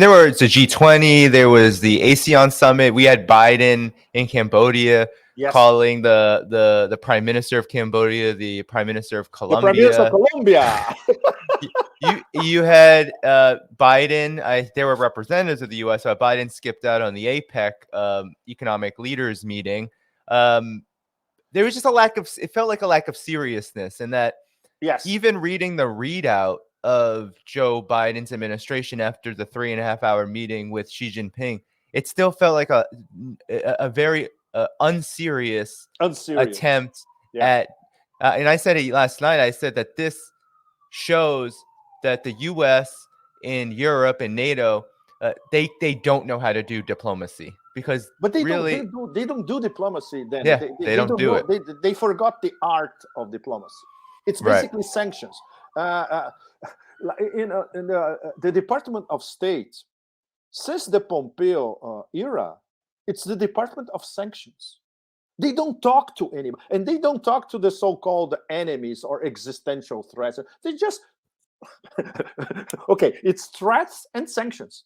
There was the G20. There was the ASEAN summit. We had Biden in Cambodia calling the prime minister of Cambodia the prime minister of Colombia. The prime minister of Colombia. you had Biden. There were representatives of the U.S., but Biden skipped out on the APEC economic leaders meeting. There was just it felt like a lack of seriousness, and that even reading the readout of Joe Biden's administration after the 3.5-hour meeting with Xi Jinping, it still felt like a very unserious attempt at. And I said it last night. I said that this shows that the U.S. in Europe and NATO, they don't know how to do diplomacy because they really don't do diplomacy. Then they don't do it. They forgot the art of diplomacy. It's basically sanctions. In the Department of State, since the Pompeo era, it's the Department of Sanctions. They don't talk to anybody, and they don't talk to the so-called enemies or existential threats. They just it's threats and sanctions.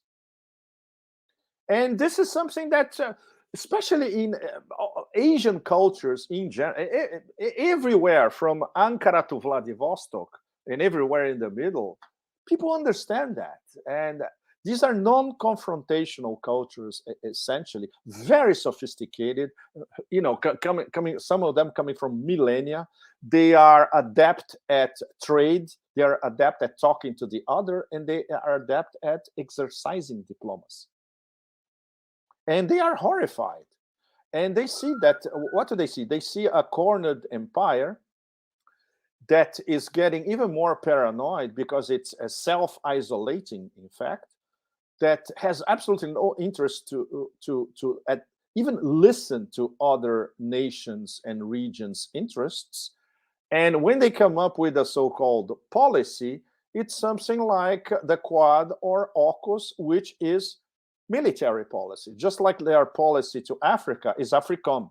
And this is something that, especially in Asian cultures in general, everywhere from Ankara to Vladivostok and everywhere in the middle, people understand that. And these are non-confrontational cultures, essentially, very sophisticated. Coming some of them coming from millennia. They are adept at trade. They are adept at talking to the other, and they are adept at exercising diplomacy. And they are horrified. And they see that, what do they see? They see a cornered empire that is getting even more paranoid because it's self-isolating, in fact, that has absolutely no interest to even listen to other nations and regions' interests. And when they come up with a so-called policy, it's something like the Quad or AUKUS, which is military policy, just like their policy to Africa is AFRICOM,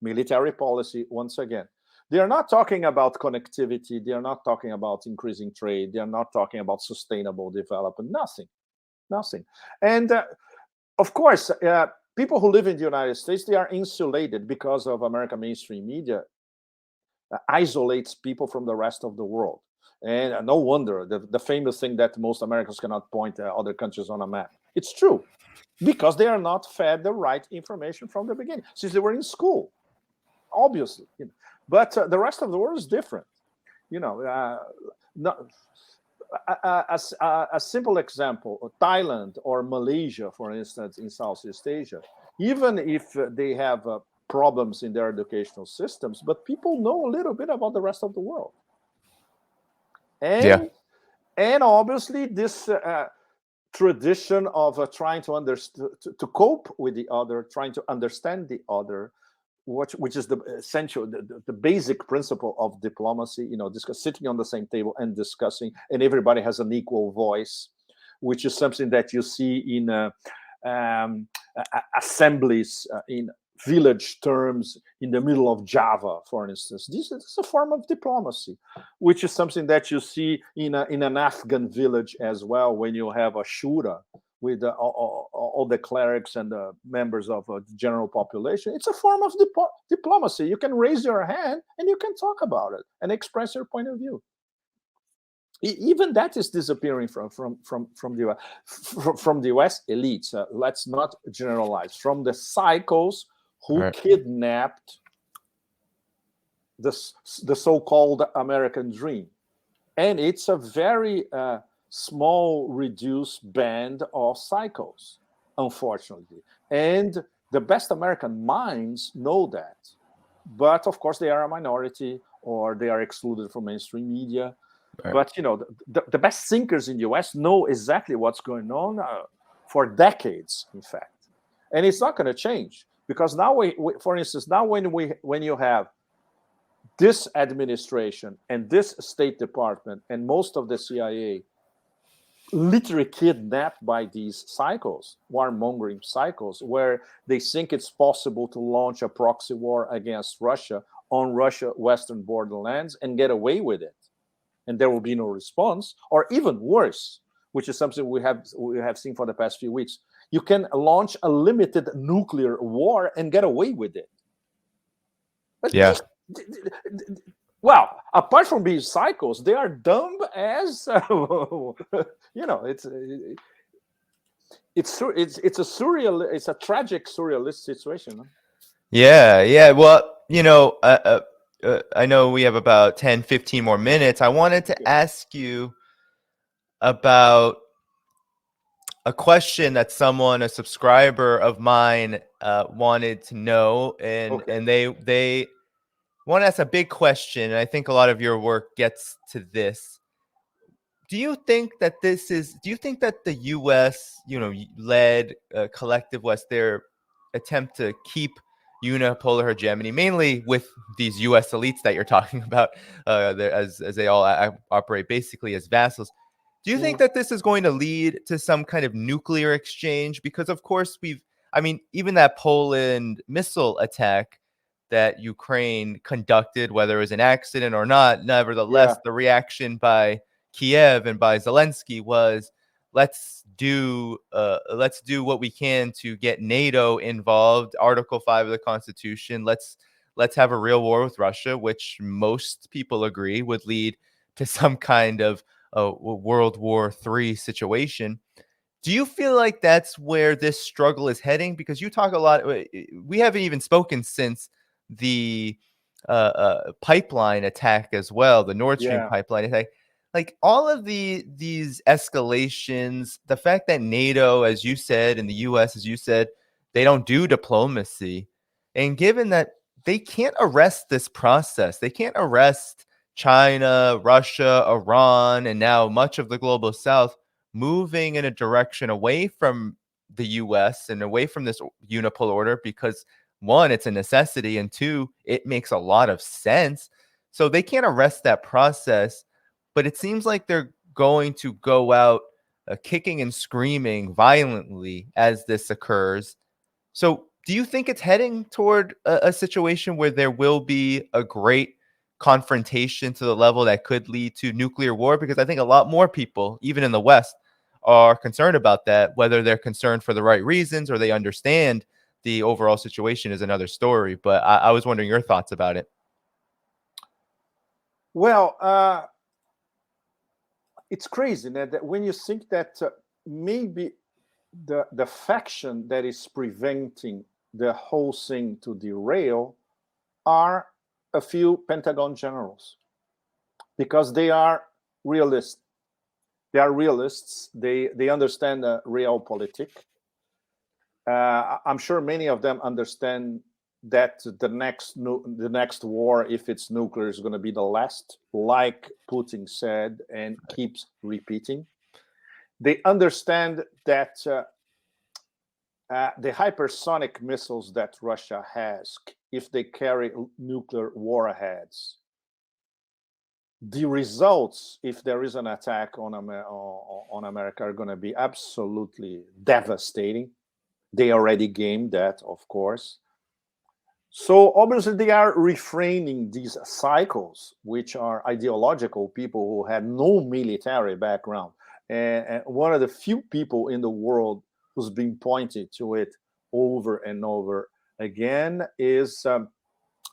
military policy once again. They are not talking about connectivity. They are not talking about increasing trade. They are not talking about sustainable development. Nothing. And of course, people who live in the United States, they are insulated because of American mainstream media isolates people from the rest of the world. And no wonder the famous thing that most Americans cannot point at other countries on a map. It's true, because they are not fed the right information from the beginning, since they were in school, obviously. But the rest of the world is different. A simple example, Thailand or Malaysia, for instance, in Southeast Asia, even if they have problems in their educational systems, but people know a little bit about the rest of the world. And obviously this tradition of trying to cope with the other, trying to understand the other, which is the essential, the basic principle of diplomacy, sitting on the same table and discussing, and everybody has an equal voice, which is something that you see in assemblies, in village terms in the middle of Java, for instance. This is a form of diplomacy, which is something that you see in an Afghan village as well, when you have a shura with all the clerics and the members of the general population. It's a form of diplomacy. You can raise your hand and you can talk about it and express your point of view. Even that is disappearing from the US elites. Let's not generalize. From the psychos who kidnapped the so-called American dream. And it's a very small, reduced band of psychos, unfortunately. And the best American minds know that. But of course, they are a minority, or they are excluded from mainstream media. But the best thinkers in the US know exactly what's going on for decades, in fact. And it's not going to change, because now for instance, now when you have this administration and this State Department and most of the CIA literally kidnapped by these cycles, warmongering cycles, where they think it's possible to launch a proxy war against Russia on Russia's western borderlands and get away with it, and there will be no response, or even worse, which is something we have seen for the past few weeks. You can launch a limited nuclear war and get away with it. But Yeah. well, apart from being cycles, they are dumb as it's a tragic surrealist situation. Huh? Yeah. Well, I know we have about 10, 15 more minutes. I wanted to ask you about a question that a subscriber of mine, wanted to know, and they want to ask a big question, and I think a lot of your work gets to this. Do you think that the U.S., led collective West, their attempt to keep unipolar hegemony, mainly with these U.S. elites that you're talking about, as they all operate basically as vassals, do you think that this is going to lead to some kind of nuclear exchange? Because of course even that Poland missile attack that Ukraine conducted, whether it was an accident or not, nevertheless, the reaction by Kiev and by Zelensky was, let's do what we can to get NATO involved. Article 5 of the Constitution. Let's have a real war with Russia, which most people agree would lead to some kind of World War III situation. Do you feel like that's where this struggle is heading? Because you talk a lot. We haven't even spoken since the pipeline attack as well, the Nord Stream pipeline attack. Like all of these escalations, the fact that NATO, as you said, and the US, as you said, they don't do diplomacy, and given that they can't arrest this process, they can't arrest China, Russia, Iran, and now much of the global South moving in a direction away from the US and away from this unipolar order, because one, it's a necessity, and two, it makes a lot of sense. So they can't arrest that process, but it seems like they're going to go out kicking and screaming violently as this occurs. So do you think it's heading toward a situation where there will be a great confrontation to the level that could lead to nuclear war? Because I think a lot more people, even in the West, are concerned about that. Whether they're concerned for the right reasons or they understand the overall situation is another story. But I was wondering your thoughts about it. Well, it's crazy that when you think that maybe the faction that is preventing the whole thing to derail are a few Pentagon generals, because they are realists. They are realists. They understand realpolitik. I'm sure many of them understand that the next war, if it's nuclear, is going to be the last, like Putin said and keeps repeating. They understand that the hypersonic missiles that Russia has, if they carry nuclear warheads, the results, if there is an attack on America, are going to be absolutely devastating. They already gamed that, of course. So obviously they are refraining these cycles, which are ideological people who had no military background. And one of the few people in the world who's been pointed to it over and over again is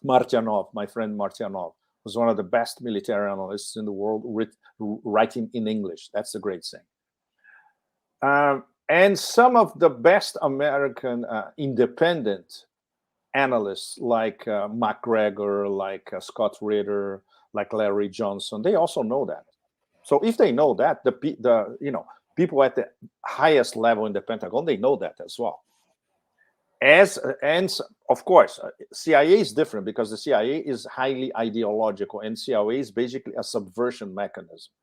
Martyanov, my friend Martyanov, who's one of the best military analysts in the world, writing in English. That's a great thing. And some of the best American independent analysts, like McGregor, like Scott Ritter, like Larry Johnson, they also know that. So if they know that, the people at the highest level in the Pentagon, they know that as well. And of course, CIA is different, because the CIA is highly ideological, and CIA is basically a subversion mechanism.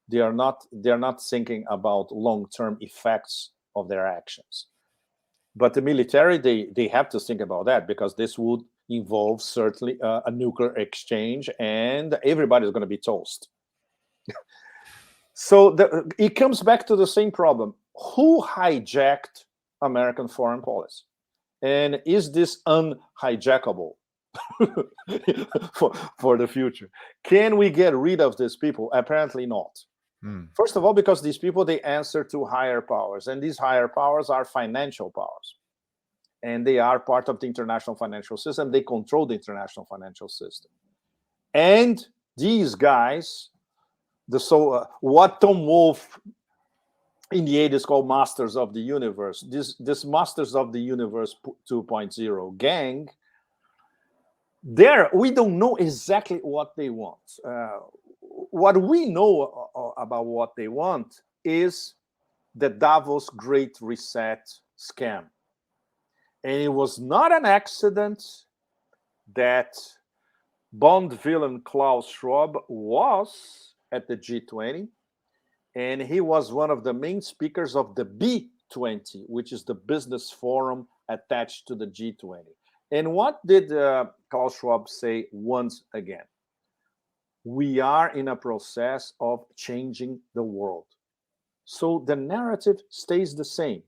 They are not thinking about long-term effects of their actions. But the military, they have to think about that, because this would involve certainly a nuclear exchange, and everybody's going to be toast. So it comes back to the same problem. Who hijacked American foreign policy? And is this unhijackable for the future? Can we get rid of these people? Apparently not. Hmm. First of all, because these people, they answer to higher powers, and these higher powers are financial powers, and they are part of the international financial system. They control the international financial system. And these guys, what Tom Wolfe in the 80s called Masters of the Universe, this Masters of the Universe 2.0 gang, we don't know exactly what they want. What we know about what they want is the Davos Great Reset scam. And it was not an accident that Bond villain Klaus Schwab was at the G20, and he was one of the main speakers of the B20, which is the business forum attached to the G20. And what did Klaus Schwab say once again? We are in a process of changing the world. So the narrative stays the same.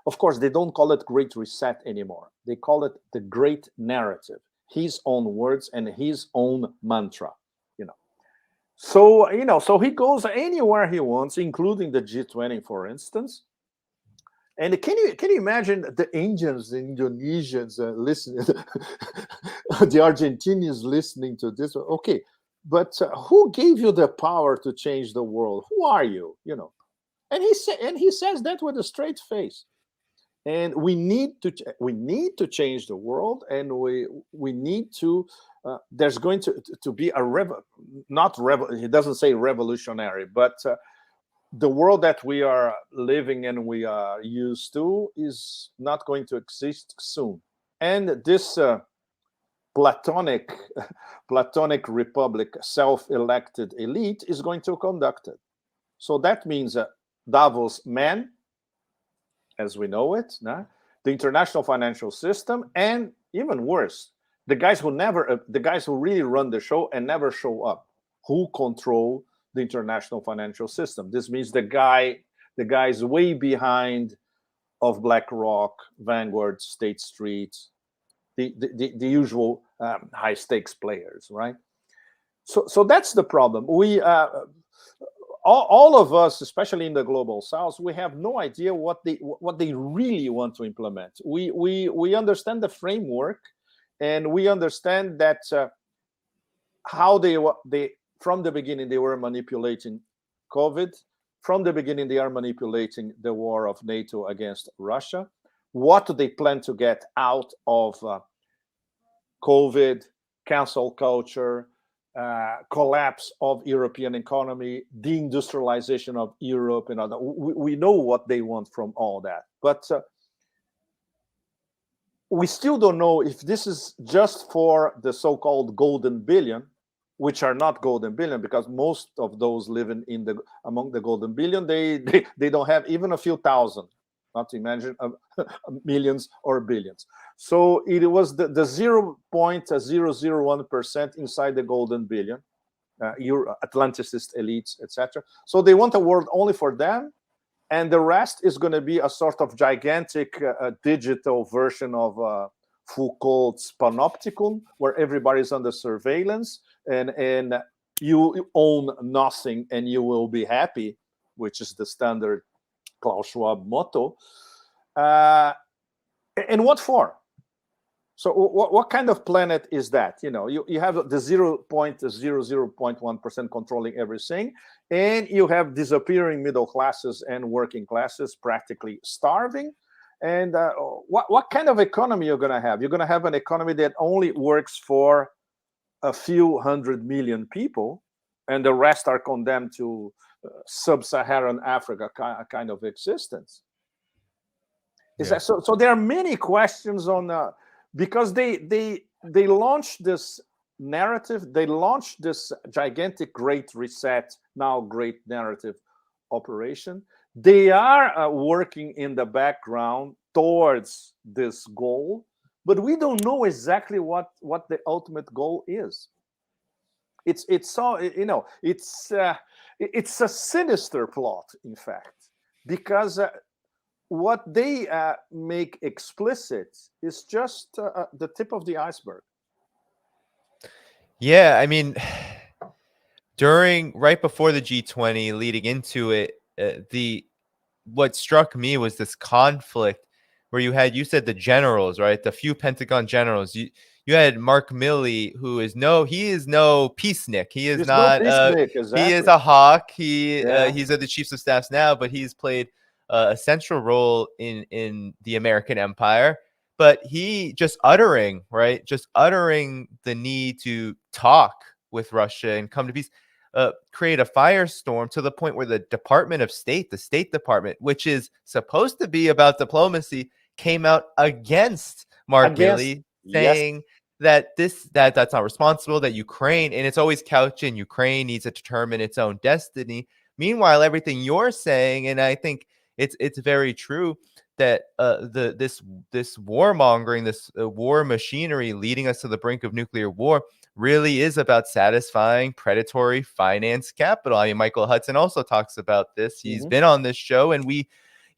Of course, they don't call it Great Reset anymore. They call it the Great Narrative, his own words and his own mantra. So he goes anywhere he wants, including the G20, for instance. And can you imagine the Indians, the Indonesians listening, the Argentinians listening to this? Okay, but who gave you the power to change the world? Who are you? And he says that with a straight face. And we need to change the world, and we need to. There's going to be he doesn't say revolutionary, but the world that we are living and we are used to is not going to exist soon. And this platonic republic, self-elected elite is going to conduct it. So that means Davos men, as we know it, the international financial system, and even worse, the guys who really run the show and never show up, who control the international financial system. This means the guys way behind of BlackRock, Vanguard, State Street, the usual high stakes players, right? So that's the problem. We all of us, especially in the global south, we have no idea what they really want to implement. We understand the framework, and we understand that how they from the beginning they were manipulating COVID. From the beginning they are manipulating the war of NATO against Russia. What do they plan to get out of COVID, cancel culture, collapse of European economy, deindustrialization of Europe, and other. We know what they want from all that, but we still don't know if this is just for the so-called golden billion, which are not golden billion, because most of those living among the golden billion, they don't have even a few thousand, not to imagine millions or billions. So it was the 0.001% inside the golden billion, Atlanticist elites, etc. So they want a world only for them, and the rest is going to be a sort of gigantic digital version of Foucault's panopticon, where everybody's under surveillance, and you own nothing and you will be happy, which is the standard Klaus Schwab motto. And what for? So what kind of planet is that? You have the 0.00.1% controlling everything, and you have disappearing middle classes and working classes practically starving. And what kind of economy you're going to have? You're going to have an economy that only works for a few 100 million people, and the rest are condemned to sub-Saharan Africa kind of existence. Is that so? So there are many questions on because they launched this narrative, they launched this gigantic Great Reset, now Great Narrative operation. They are working in the background towards this goal, but we don't know exactly what the ultimate goal is. It's a sinister plot, in fact, because what they make explicit is just the tip of the iceberg. Yeah, I mean, right before the G20, leading into it, what struck me was this conflict where you said the generals, right? The few Pentagon generals. You had Mark Milley, who is no peacenik. He is There's no not. peacenik, He is exactly. a hawk. Yeah. He's at the chiefs of staffs now, but he's played a central role in the American empire. But he just uttering the need to talk with Russia and come to peace, create a firestorm to the point where the Department of State, the State Department, which is supposed to be about diplomacy, came out against Mark Against, Milley, yes, saying that that's not responsible, that Ukraine, and it's always couched in Ukraine needs to determine its own destiny. Meanwhile, everything you're saying, and I think it's very true, that this warmongering, this war machinery leading us to the brink of nuclear war, really is about satisfying predatory finance capital. I mean, Michael Hudson also talks about this. He's been on this show, and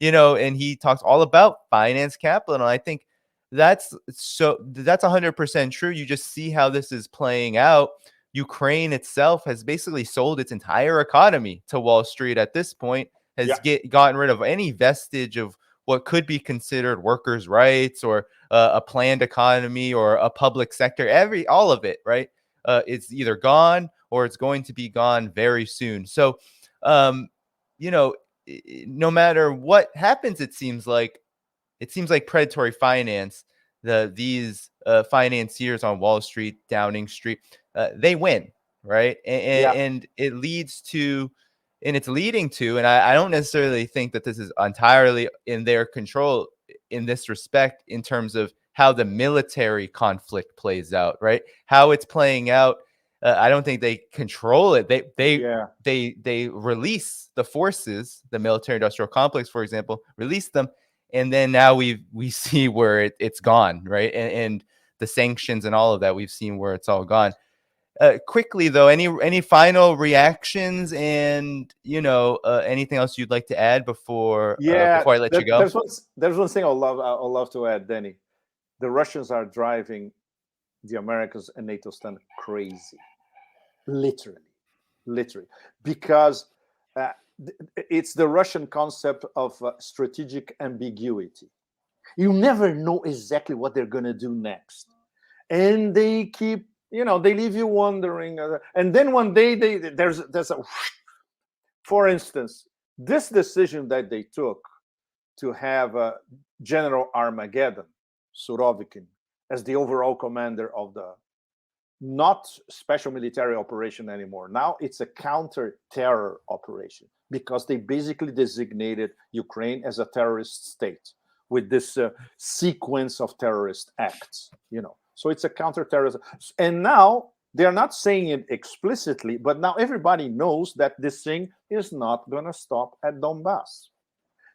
and he talks all about finance capital. And I think that's 100% true. You just see how this is playing out. Ukraine itself has basically sold its entire economy to Wall Street at this point, has gotten rid of any vestige of what could be considered workers' rights or a planned economy or a public sector. All of it, right? It's either gone or it's going to be gone very soon. So, you know, no matter what happens, it seems like predatory finance, these financiers on Wall Street, Downing Street, they win, right? And it leads to, and it's leading to, and I don't necessarily think that this is entirely in their control in this respect, in terms of how the military conflict plays out, right? How it's playing out. I don't think they control it. They release the forces, the military industrial complex, for example, release them, and then now we see where it's gone, right? And the sanctions and all of that, we've seen where it's all gone. Quickly though, any final reactions, and anything else you'd like to add before I let you go? There's one thing I'll love to add, Danny. The Russians are driving the Americans and NATO stand crazy, literally, because it's the Russian concept of strategic ambiguity. You never know exactly what they're going to do next, and they keep, they leave you wondering. And then one day there's a, for instance, this decision that they took to have General Armageddon, Surovikin, as the overall commander of the not special military operation anymore. Now it's a counter-terror operation, because they basically designated Ukraine as a terrorist state with this sequence of terrorist acts, So it's a counter-terrorism. And now they're not saying it explicitly, but now everybody knows that this thing is not going to stop at Donbass.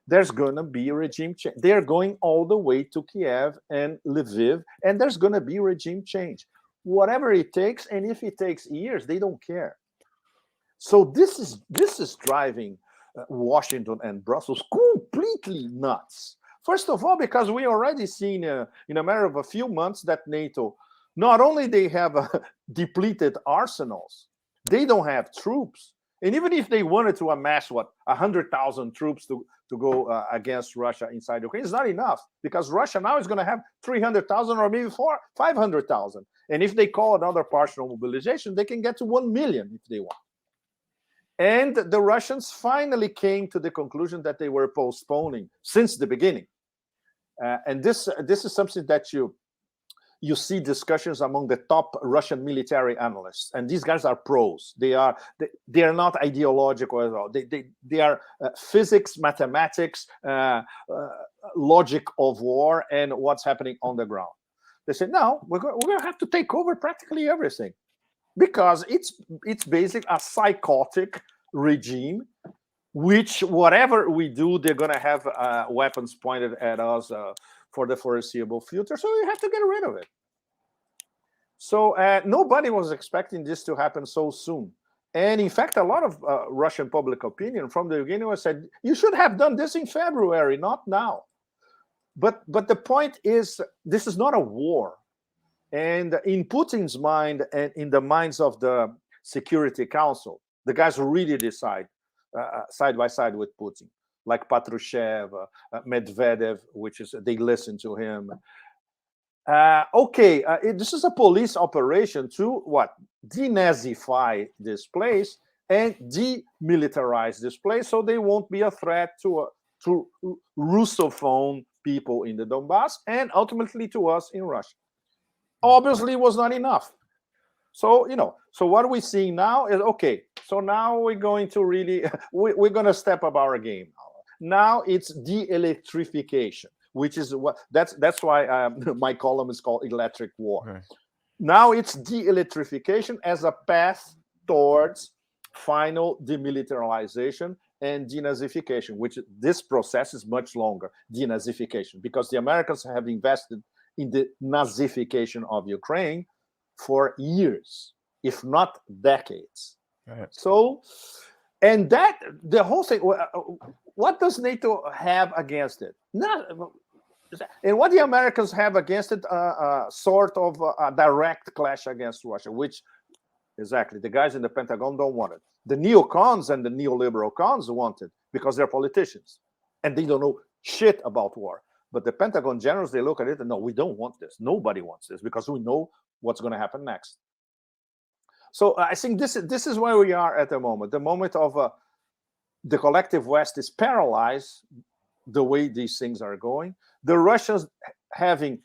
There's going to be a regime change. They're going all the way to Kiev and Lviv, and there's going to be regime change. Whatever it takes, and if it takes years, they don't care. So this is driving Washington and Brussels completely nuts. First of all, because we already seen in a matter of a few months that NATO, not only they have depleted arsenals, they don't have troops. And even if they wanted to amass 100,000 troops to go against Russia inside Ukraine, it's not enough, because Russia now is going to have 300,000 or maybe 500,000. And if they call another partial mobilization, they can get to 1 million if they want. And the Russians finally came to the conclusion that they were postponing since the beginning. And this is something that you see discussions among the top Russian military analysts, and these guys are pros. They are not ideological at all. They are physics, mathematics, logic of war, and what's happening on the ground. They say, no, we're going to have to take over practically everything, because it's basically a psychotic regime, which whatever we do, they're going to have weapons pointed at us for the foreseeable future. So we have to get rid of it. So nobody was expecting this to happen so soon. And in fact, a lot of Russian public opinion from the beginning was said, you should have done this in February, not now. But the point is, this is not a war. And in Putin's mind and in the minds of the Security Council, The guys who really decide side by side with Putin, like Patrushev, Medvedev, which is they listen to him. This is a police operation to what? Denazify this place and demilitarize this place, so they won't be a threat to Russophone people in the Donbass and ultimately to us in Russia. Obviously, it was not enough. So so what we're seeing now is okay. So now we're going to really we're going to step up our game. Now it's de-electrification, which is what that's why my column is called Electric War. Right. Now it's de-electrification as a path towards final demilitarization and denazification, which this process is much longer, denazification, because the Americans have invested in the nazification of Ukraine for years, if not decades. Right. So, and that the whole thing, what does NATO have against it? And what the Americans have against it, sort of a direct clash against Russia, which exactly the guys in the Pentagon don't want it. The neocons and the neoliberal cons want it because they're politicians and they don't know shit about war. But the Pentagon generals, they look at it and no, we don't want this. Nobody wants this because we know what's going to happen next. So I think this is where we are at the moment of the collective West is paralyzed the way these things are going. The Russians having,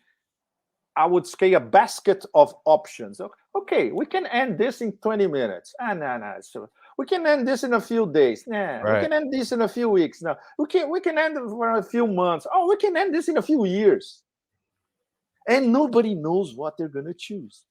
I would say, a basket of options. Okay, we can end this in 20 minutes. No. So we can end this in a few days. Nah, Right. we can end this in a few weeks. No, we can end it for a few months. Oh, we can end this in a few years. And nobody knows what they're going to choose.